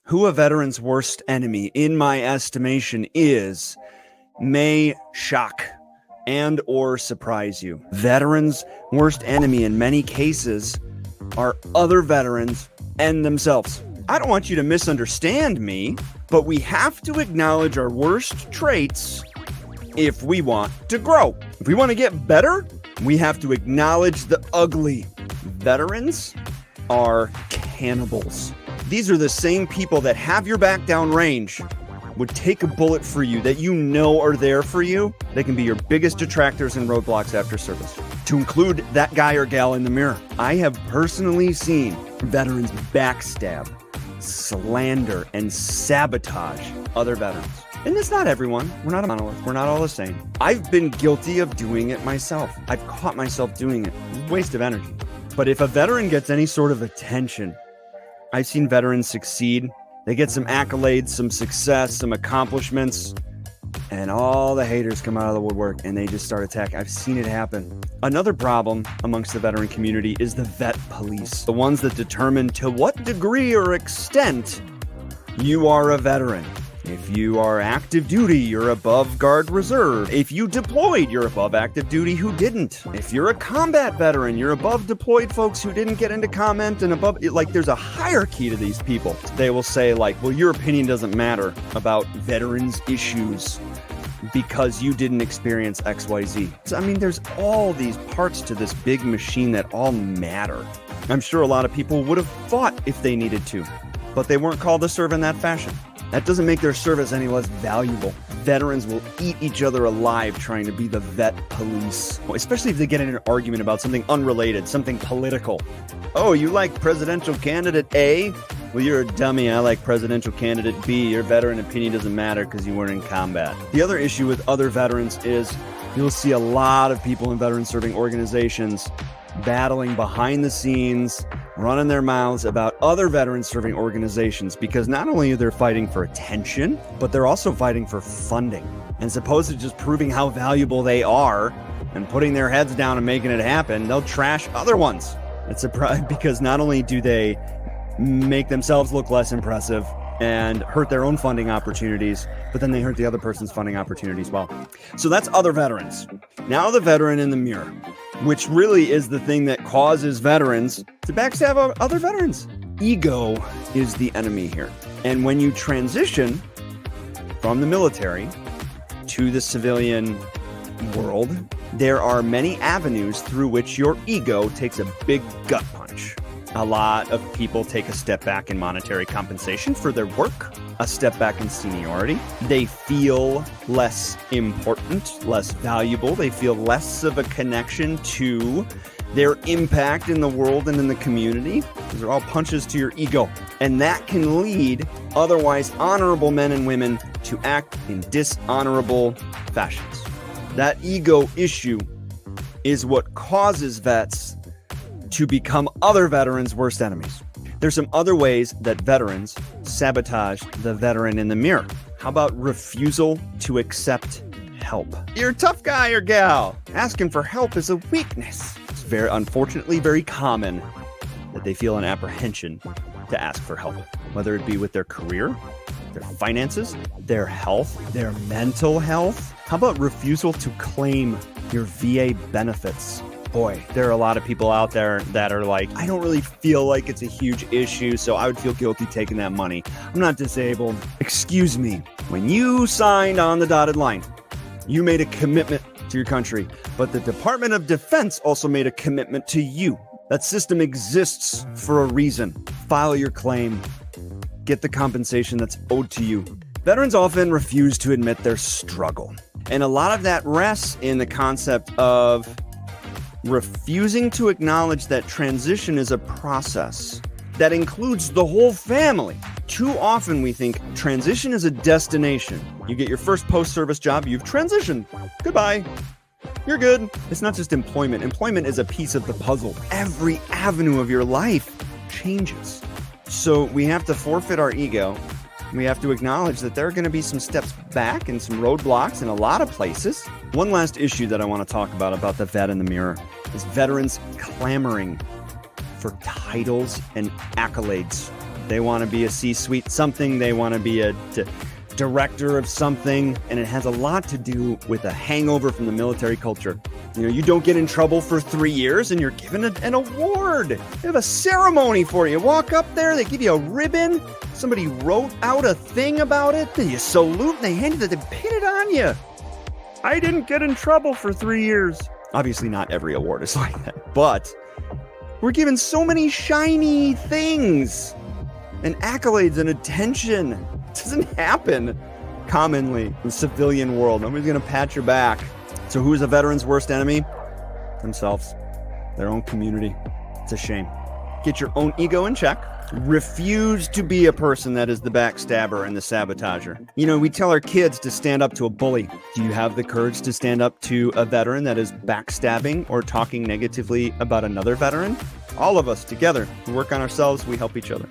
Who a veteran's worst enemy, in my estimation, is may shock and or surprise you. Veterans' worst enemy in many cases are other veterans and themselves. I don't want you to misunderstand me, but we have to acknowledge our worst traits if we want to grow. If we want to get better, we have to acknowledge the ugly. Veterans are cannibals. These are the same people that have your back downrange, would take a bullet for you, that you know are there for you. They can be your biggest detractors and roadblocks after service. To include that guy or gal in the mirror. I have personally seen veterans backstab, slander, and sabotage other veterans. And it's not everyone. We're not a monolith. We're not all the same. I've been guilty of doing it myself. I've caught myself doing it. It's a waste of energy. But if a veteran gets any sort of attention, I've seen veterans succeed. They get some accolades, some success, some accomplishments, and all the haters come out of the woodwork and they just start attacking. I've seen it happen. Another problem amongst the veteran community is the vet police, the ones that determine to what degree or extent you are a veteran. If you are active duty, you're above Guard Reserve. If you deployed, you're above active duty who didn't. If you're a combat veteran, you're above deployed folks who didn't get into combat and above, like there's a hierarchy to these people. They will say like, well, your opinion doesn't matter about veterans issues because you didn't experience XYZ. So, I mean, there's all these parts to this big machine that all matter. I'm sure a lot of people would have fought if they needed to, but they weren't called to serve in that fashion. That doesn't make their service any less valuable. Veterans will eat each other alive trying to be the vet police, especially if they get in an argument about something unrelated, something political. Oh, you like presidential candidate A? Well, you're a dummy. I like presidential candidate B. Your veteran opinion doesn't matter because you weren't in combat. The other issue with other veterans is you'll see a lot of people in veteran serving organizations battling behind the scenes, running their mouths about other veteran serving organizations because not only are they fighting for attention, but they're also fighting for funding. And as opposed to just proving how valuable they are and putting their heads down and making it happen, they'll trash other ones. It's a because not only do they make themselves look less impressive and hurt their own funding opportunities, but then they hurt the other person's funding opportunities as well. So that's other veterans. Now the veteran in the mirror, which really is the thing that causes veterans to backstab other veterans. Ego is the enemy here. And when you transition from the military to the civilian world, there are many avenues through which your ego takes a big gut punch. A lot of people take a step back in monetary compensation for their work, a step back in seniority. They feel less important, less valuable. They feel less of a connection to their impact in the world and in the community. These are all punches to your ego. And that can lead otherwise honorable men and women to act in dishonorable fashions. That ego issue is what causes vets to become other veterans' worst enemies. There's some other ways that veterans sabotage the veteran in the mirror. How about refusal to accept help? You're a tough guy or gal. Asking for help is a weakness. It's unfortunately very common that they feel an apprehension to ask for help, whether it be with their career, their finances, their health, their mental health. How about refusal to claim your VA benefits? Boy, there are a lot of people out there that are like, I don't really feel like it's a huge issue, so I would feel guilty taking that money. I'm not disabled. Excuse me. When you signed on the dotted line, you made a commitment to your country, but the Department of Defense also made a commitment to you. That system exists for a reason. File your claim. Get the compensation that's owed to you. Veterans often refuse to admit their struggle. And a lot of that rests in the concept of refusing to acknowledge that transition is a process that includes the whole family. Too often we think transition is a destination. You get your first post-service job, you've transitioned. Goodbye. You're good. It's not just employment. Employment is a piece of the puzzle. Every avenue of your life changes. So we have to forfeit our ego. We have to acknowledge that there are going to be some steps back and some roadblocks in a lot of places. One last issue that I want to talk about the vet in the mirror is veterans clamoring for titles and accolades. They want to be a C-suite something. They want to be a director of something. And it has a lot to do with a hangover from the military culture. You know, you don't get in trouble for 3 years and you're given an award. They have a ceremony for you. Walk up there, they give you a ribbon. Somebody wrote out a thing about it. Then you salute and they hand it, they pin it on you. I didn't get in trouble for 3 years. Obviously not every award is like that, but we're given so many shiny things and accolades and attention. It doesn't happen commonly in the civilian world. Nobody's going to pat your back. So who's a veteran's worst enemy? Themselves, their own community. It's a shame. Get your own ego in check. Refuse to be a person that is the backstabber and the sabotager. You know, we tell our kids to stand up to a bully. Do you have the courage to stand up to a veteran that is backstabbing or talking negatively about another veteran? All of us together, we work on ourselves, we help each other.